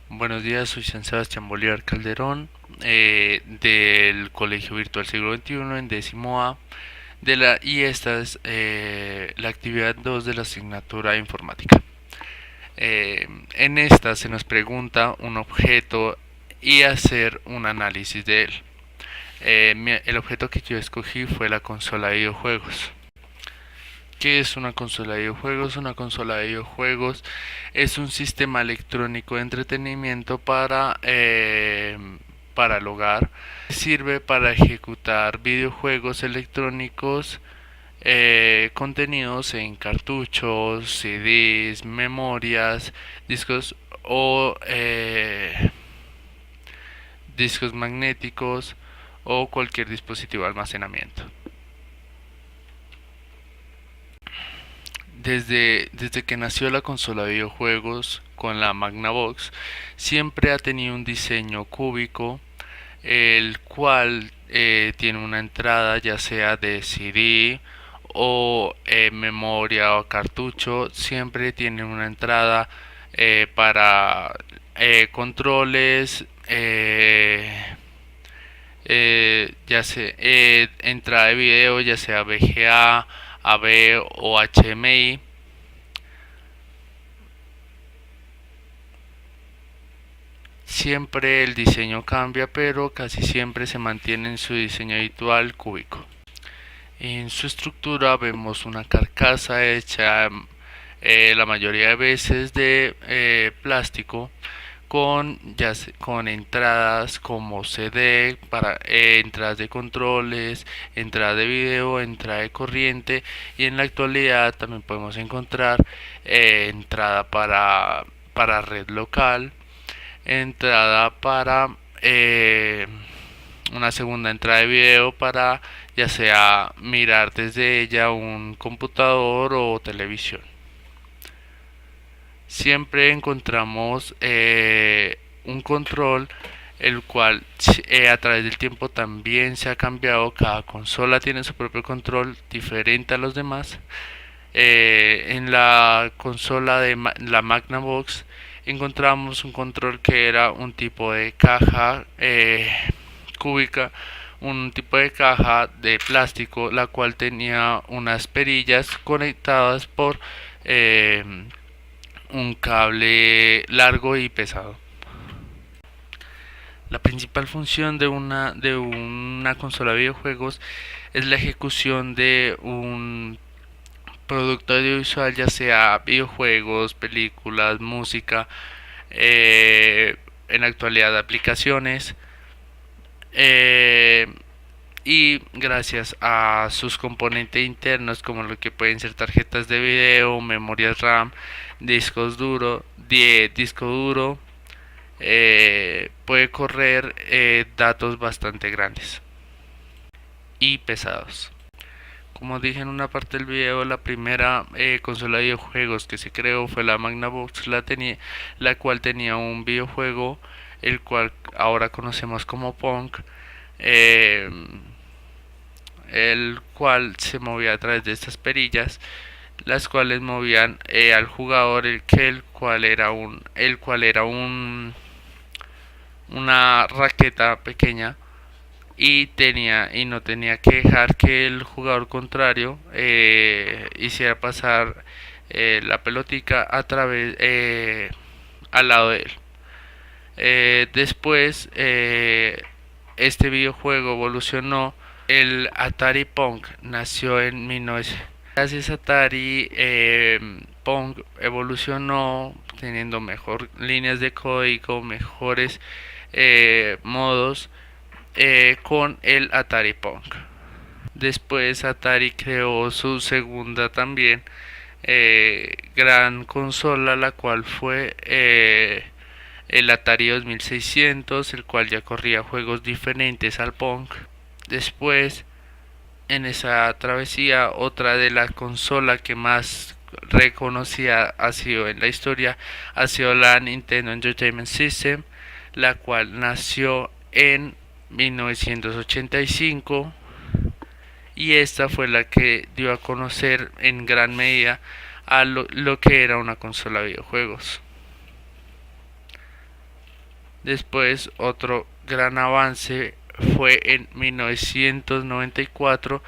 Buenos días, soy San Sebastián Bolívar Calderón, del Colegio Virtual Siglo XXI en décimo A, y esta es la actividad 2 de la asignatura de informática. En esta se nos pregunta un objeto y hacer un análisis de él. El objeto que yo escogí fue la consola de videojuegos. ¿Qué es una consola de videojuegos? Una consola de videojuegos es un sistema electrónico de entretenimiento para el hogar. Sirve para ejecutar videojuegos electrónicos contenidos en cartuchos, CDs, memorias, discos o discos magnéticos o cualquier dispositivo de almacenamiento. Desde que nació la consola de videojuegos con la Magnavox, siempre ha tenido un diseño cúbico, el cual tiene una entrada ya sea de CD o memoria o cartucho, siempre tiene una entrada para controles, ya sea entrada de video, ya sea VGA, AV o HDMI. Siempre el diseño cambia, pero casi siempre se mantiene en su diseño habitual cúbico. En su estructura vemos una carcasa hecha la mayoría de veces de plástico con entradas como CD para entradas de controles, entrada de video, entrada de corriente, y en la actualidad también podemos encontrar entrada para red local, entrada para una segunda entrada de video para ya sea mirar desde ella un computador o televisión. Siempre encontramos un control el cual a través del tiempo también se ha cambiado. Cada consola tiene su propio control diferente a los demás. En la consola de la Magnavox encontramos un control que era un tipo de caja cúbica, un tipo de caja de plástico, la cual tenía unas perillas conectadas por eh, un cable largo y pesado. La principal función de una consola de videojuegos es la ejecución de un producto audiovisual, ya sea videojuegos, películas, música, en la actualidad aplicaciones, eh, y gracias a sus componentes internos como lo que pueden ser tarjetas de video, memorias RAM, disco duro, puede correr datos bastante grandes y pesados. Como dije en una parte del video, la primera consola de videojuegos que se creó fue la Magnavox, la cual tenía un videojuego, el cual ahora conocemos como Pong, eh, el cual se movía a través de estas perillas, las cuales movían al jugador, el cual era una raqueta pequeña, y no tenía que dejar que el jugador contrario hiciera pasar la pelotica al lado de él. Después este videojuego evolucionó. El Atari Pong nació en 1900. Gracias a Atari, Pong evolucionó teniendo mejor líneas de código, mejores modos, con el Atari Pong. Después Atari creó su segunda también gran consola, la cual fue el Atari 2600, el cual ya corría juegos diferentes al Pong. Después, en esa travesía, otra de la consola que más reconocida ha sido en la historia ha sido la Nintendo Entertainment System, la cual nació en 1985, y esta fue la que dio a conocer en gran medida a lo que era una consola de videojuegos. Después otro gran avance fue en 1994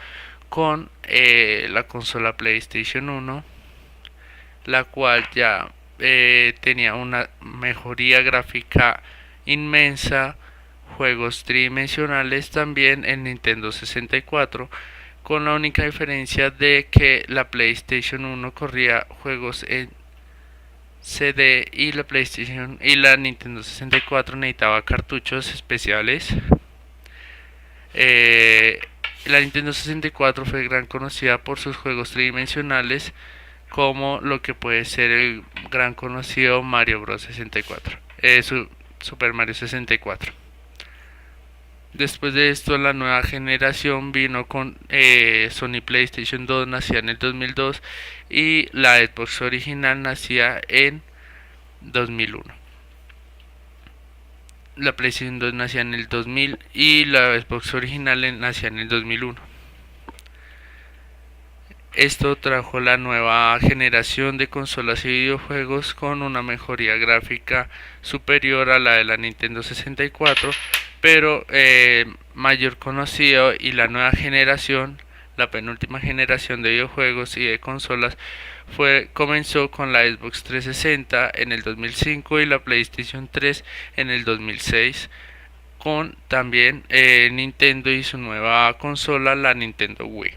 con la consola PlayStation 1, la cual ya tenía una mejoría gráfica inmensa, juegos tridimensionales también en Nintendo 64, con la única diferencia de que la PlayStation 1 corría juegos en CD y la PlayStation y la Nintendo 64 necesitaba cartuchos especiales. Eh, la Nintendo 64 fue gran conocida por sus juegos tridimensionales, como lo que puede ser el gran conocido Mario Bros. 64, Super Mario 64. Después de esto, la nueva generación vino con Sony PlayStation 2, nacía en el 2002, y la Xbox original nacía en 2001. La PlayStation 2 nacía en el 2000 y la Xbox original nacía en el 2001. Esto trajo la nueva generación de consolas y videojuegos con una mejoría gráfica superior a la de la Nintendo 64, pero mayor conocido, y la nueva generación, la penúltima generación de videojuegos y de consolas, comenzó con la Xbox 360 en el 2005 y la PlayStation 3 en el 2006, con también Nintendo y su nueva consola, la Nintendo Wii.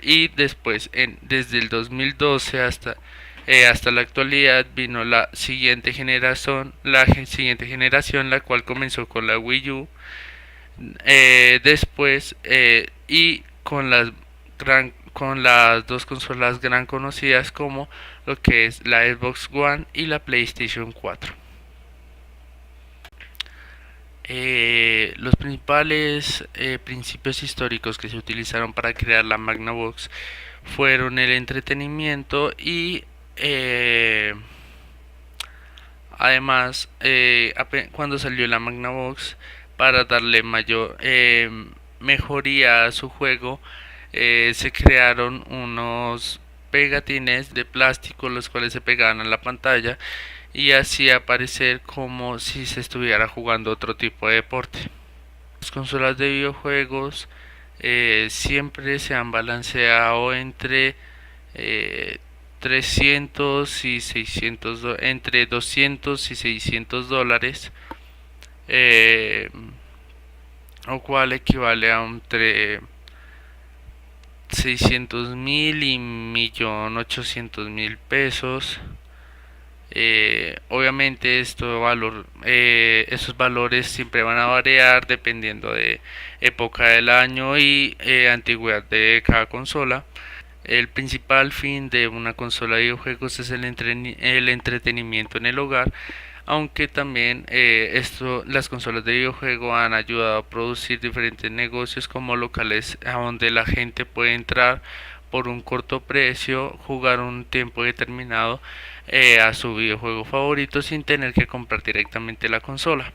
Y después desde el 2012 hasta la actualidad vino la siguiente generación, la cual comenzó con la Wii U, después y con las dos consolas gran conocidas, como lo que es la Xbox One y la PlayStation 4. Los principales principios históricos que se utilizaron para crear la Magnavox fueron el entretenimiento y además cuando salió la Magnavox, para darle mayor mejoría a su juego, se crearon unos pegatines de plástico los cuales se pegaban a la pantalla y hacía parecer como si se estuviera jugando otro tipo de deporte. Las consolas de videojuegos siempre se han balanceado entre 300 y 600 entre 200 y 600 dólares, lo cual equivale a entre 600.000 y 1.800.000 pesos. Obviamente esos valores siempre van a variar dependiendo de época del año y antigüedad de cada consola. El principal fin de una consola de videojuegos es el entretenimiento en el hogar, aunque también las consolas de videojuego han ayudado a producir diferentes negocios, como locales a donde la gente puede entrar por un corto precio, jugar un tiempo determinado a su videojuego favorito sin tener que comprar directamente la consola.